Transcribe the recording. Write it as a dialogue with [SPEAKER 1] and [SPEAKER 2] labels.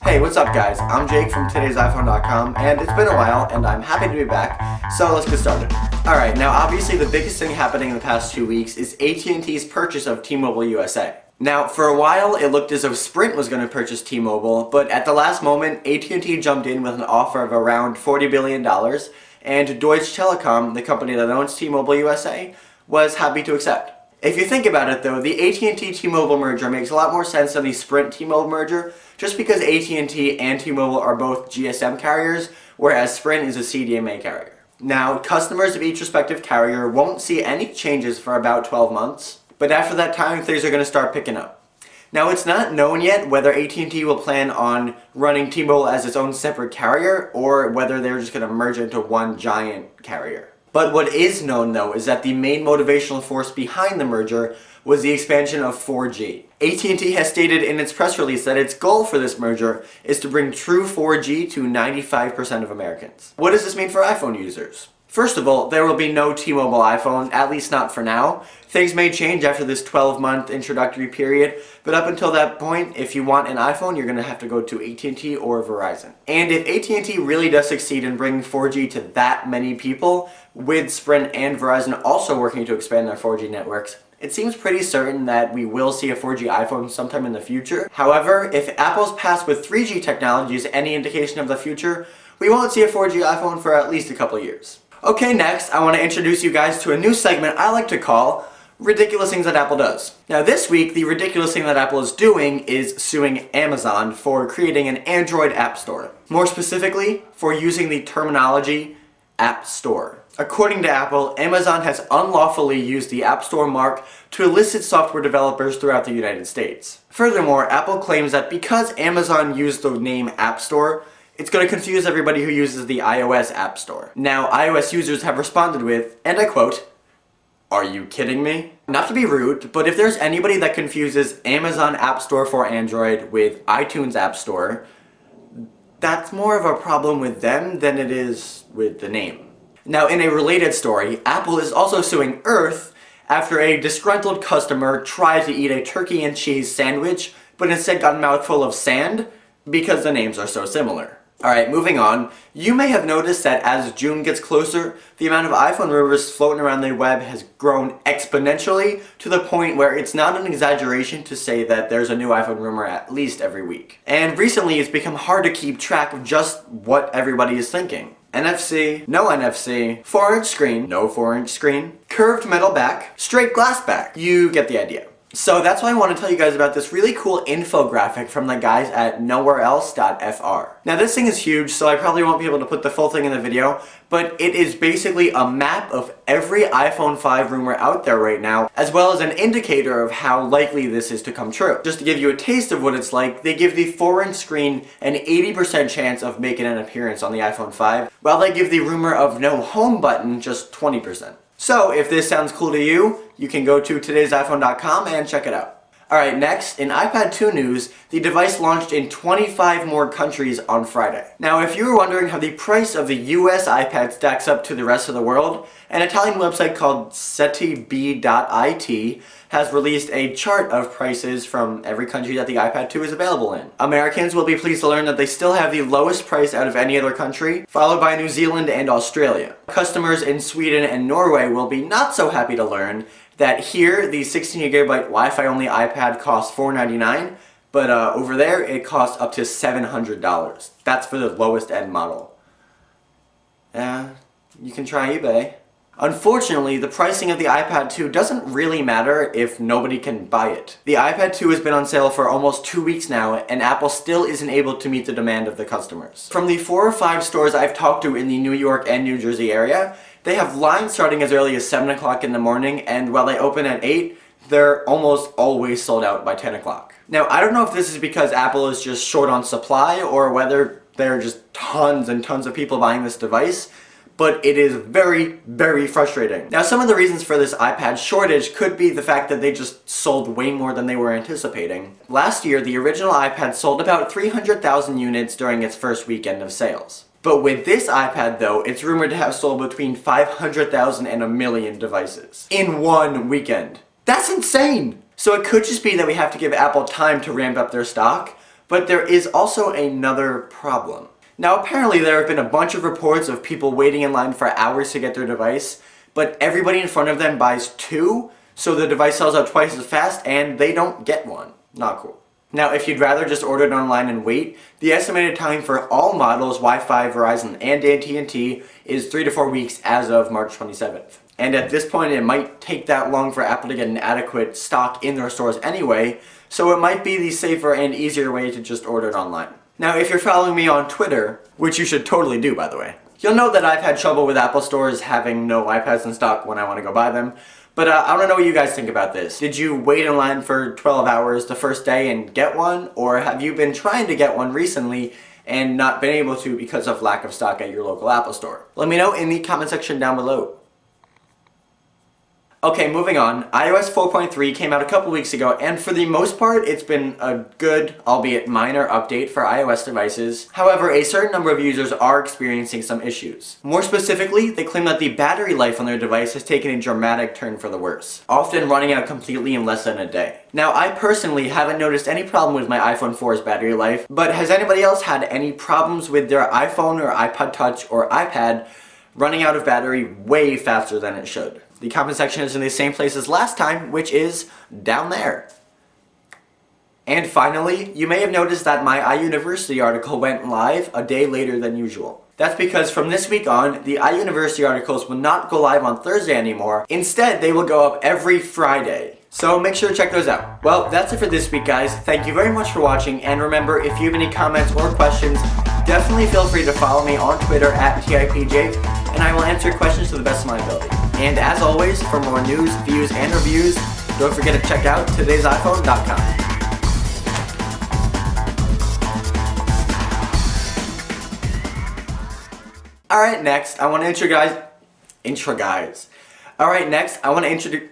[SPEAKER 1] Hey, what's up guys? I'm Jake from today'siphone.com and it's been a while and I'm happy to be back, so let's get started. Alright, now obviously the biggest thing happening in the past 2 weeks is AT&T's purchase of T-Mobile USA. Now, for a while it looked as though Sprint was going to purchase T-Mobile, but at the last moment AT&T jumped in with an offer of around $40 billion and Deutsche Telekom, the company that owns T-Mobile USA, was happy to accept. If you think about it though, the AT&T T-Mobile merger makes a lot more sense than the Sprint T-Mobile merger, just because AT&T and T-Mobile are both GSM carriers, whereas Sprint is a CDMA carrier. Now, customers of each respective carrier won't see any changes for about 12 months, but after that time things are going to start picking up. Now, it's not known yet whether AT&T will plan on running T-Mobile as its own separate carrier, or whether they're just going to merge into one giant carrier. But what is known though is that the main motivational force behind the merger was the expansion of 4G. AT&T has stated in its press release that its goal for this merger is to bring true 4G to 95% of Americans. What does this mean for iPhone users? First of all, there will be no T-Mobile iPhone, at least not for now. Things may change after this 12-month introductory period, but up until that point, if you want an iPhone, you're going to have to go to AT&T or Verizon. And if AT&T really does succeed in bringing 4G to that many people, with Sprint and Verizon also working to expand their 4G networks, it seems pretty certain that we will see a 4G iPhone sometime in the future. However, if Apple's past with 3G technology is any indication of the future, we won't see a 4G iPhone for at least a couple years. Okay, next, I want to introduce you guys to a new segment I like to call Ridiculous Things That Apple Does. Now this week, the ridiculous thing that Apple is doing is suing Amazon for creating an Android app store. More specifically, for using the terminology App Store. According to Apple, Amazon has unlawfully used the App Store mark to elicit software developers throughout the United States. Furthermore, Apple claims that because Amazon used the name App Store, it's going to confuse everybody who uses the iOS App Store. Now, iOS users have responded with, and I quote, "Are you kidding me?" Not to be rude, but if there's anybody that confuses Amazon App Store for Android with iTunes App Store, that's more of a problem with them than it is with the name. Now, in a related story, Apple is also suing Earth after a disgruntled customer tried to eat a turkey and cheese sandwich, but instead got a mouthful of sand because the names are so similar. Alright, moving on. You may have noticed that as June gets closer, the amount of iPhone rumors floating around the web has grown exponentially to the point where it's not an exaggeration to say that there's a new iPhone rumor at least every week. And recently it's become hard to keep track of just what everybody is thinking. NFC, no NFC, 4-inch screen, no 4-inch screen, curved metal back, straight glass back. You get the idea. So that's why I want to tell you guys about this really cool infographic from the guys at nowhereelse.fr. Now this thing is huge, so I probably won't be able to put the full thing in the video, but it is basically a map of every iPhone 5 rumor out there right now, as well as an indicator of how likely this is to come true. Just to give you a taste of what it's like, they give the 4-inch screen an 80% chance of making an appearance on the iPhone 5, while they give the rumor of no home button just 20%. So, if this sounds cool to you, you can go to today'siphone.com and check it out. Alright, next, in iPad 2 news, the device launched in 25 more countries on Friday. Now, if you were wondering how the price of the US iPad stacks up to the rest of the world, an Italian website called setib.it has released a chart of prices from every country that the iPad 2 is available in. Americans will be pleased to learn that they still have the lowest price out of any other country, followed by New Zealand and Australia. Customers in Sweden and Norway will be not so happy to learn that here the 16GB Wi-Fi only iPad costs $499, but over there it costs up to $700. That's for the lowest end model. You can try eBay. Unfortunately, the pricing of the iPad 2 doesn't really matter if nobody can buy it. The iPad 2 has been on sale for almost 2 weeks now, and Apple still isn't able to meet the demand of the customers. From the 4 or 5 stores I've talked to in the New York and New Jersey area, they have lines starting as early as 7 o'clock in the morning, and while they open at 8, they're almost always sold out by 10 o'clock. Now, I don't know if this is because Apple is just short on supply, or whether there are just tons and tons of people buying this device, but it is very, very frustrating. Now, some of the reasons for this iPad shortage could be the fact that they just sold way more than they were anticipating. Last year, the original iPad sold about 300,000 units during its first weekend of sales. But with this iPad though, it's rumored to have sold between 500,000 and 1 million devices in one weekend. That's insane! So it could just be that we have to give Apple time to ramp up their stock, But there is also another problem. Now apparently there have been a bunch of reports of people waiting in line for hours to get their device, but everybody in front of them buys two, so the device sells out twice as fast and they don't get one. Not cool. Now, if you'd rather just order it online and wait, the estimated time for all models, Wi-Fi, Verizon, and AT&T is 3 to 4 weeks as of March 27th. And at this point, it might take that long for Apple to get an adequate stock in their stores anyway, so it might be the safer and easier way to just order it online. Now, if you're following me on Twitter, which you should totally do, by the way, you'll know that I've had trouble with Apple stores having no iPads in stock when I want to go buy them. But I want to know what you guys think about this. Did you wait in line for 12 hours the first day and get one? Or have you been trying to get one recently and not been able to because of lack of stock at your local Apple store? Let me know in the comment section down below. Okay, moving on. iOS 4.3 came out a couple weeks ago, and for the most part, it's been a good, albeit minor, update for iOS devices. However, a certain number of users are experiencing some issues. More specifically, they claim that the battery life on their device has taken a dramatic turn for the worse, often running out completely in less than a day. Now, I personally haven't noticed any problem with my iPhone 4's battery life, but has anybody else had any problems with their iPhone or iPod Touch or iPad running out of battery way faster than it should? The comment section is in the same place as last time, which is down there. And finally, you may have noticed that my iUniversity article went live a day later than usual. That's because from this week on, the iUniversity articles will not go live on Thursday anymore. Instead, they will go up every Friday. So make sure to check those out. Well, that's it for this week, guys. Thank you very much for watching, and remember, if you have any comments or questions, definitely feel free to follow me on Twitter at TIPJake, and I will answer questions to the best of my ability. And as always, for more news, views, and reviews, don't forget to check out today'siphone.com. Alright, next, I want to introduce... Alright, next, I want to introduce...